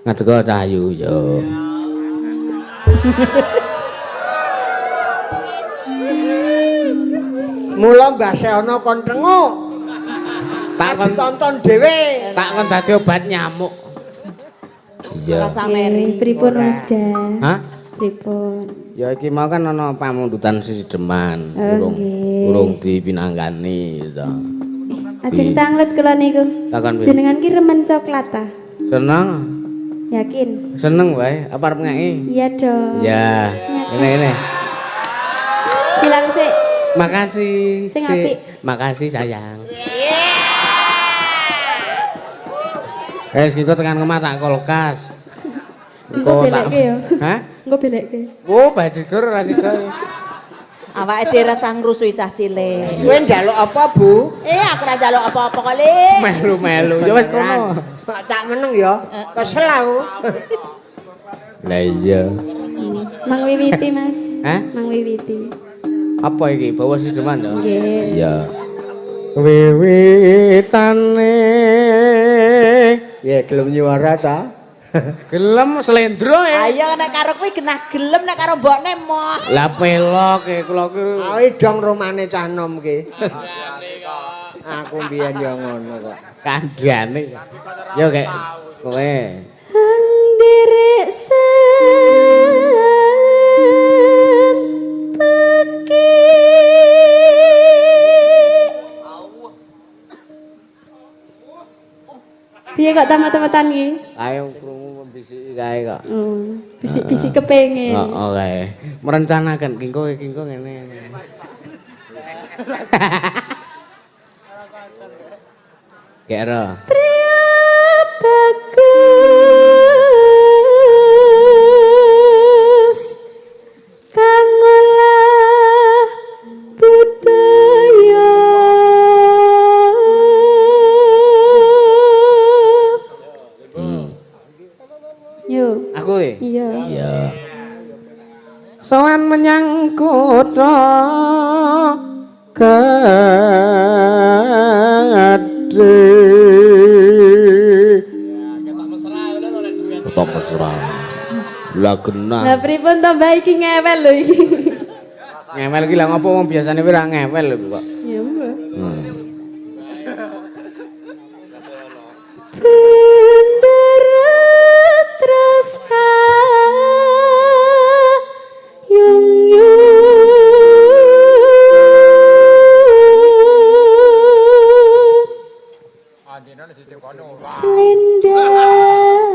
Ngadega Cahayu yo. Mula Mbah Seono kon trenguk. Tak kon tonton dhewe. Tak kon dadi obat nyamuk. Iya. Rasa meri. Pripun Mas Da? Hah? Pripun? Ya iki mau kan ana pamundutan Sideman, urung dipinanggani to. Ajeng tanglet kula niku. Takon piye? Jenengan ki remen coklat ta? Seneng. Yakin? Seneng wae, apa arep ngeki? Iya dong. Ya. Ini. Bilang sih. Makasih. Sing apik. Makasih sayang. Kiko tekan kemah tak kulkas. Engko belekke ya. Hah? Engko belekke. Oh, bajigur ora sida. Awake dhewe rasa ngrusui cah cilik. Kowe njaluk apa, Bu? Aku ora njaluk apa-apa kok, Le. Melu-melu. Ya wis kono. Tak meneng ya. Kesel aku. Lah iya. Mang Wiwiti Mas. Hah? Mang Wiwiti. Apa iki? Bawa Sideman to? Nggih. Iya. Wiwitane Ya gelem nyuara ta? gelem slendro ya. Ayo nek karo kuwi genah gelem nek karo mbokne moh. Lah pelok kula ki. Awi dong romane cah nom ki. Aku mbiyen ya ngono kok. Kandhane. Yo kek kowe. Ndirek piye kok tamat-tamatan iki? Ayo krungu mbisiki kae kok. Bisik-bisik kepengin. Heeh kae. Merencanakan kingko ngene. Kira. Pria bagus kang olah budaya. Yo. Aku e? Iya. Iya. Sowan menyang kutha gedhe. Kutha mesra. Lah genah. Lah pripun to Mbak iki ngewel lho iki. Ngewel iki lah ngopo wong biasane ora ngewel lho kok. Ya mbak.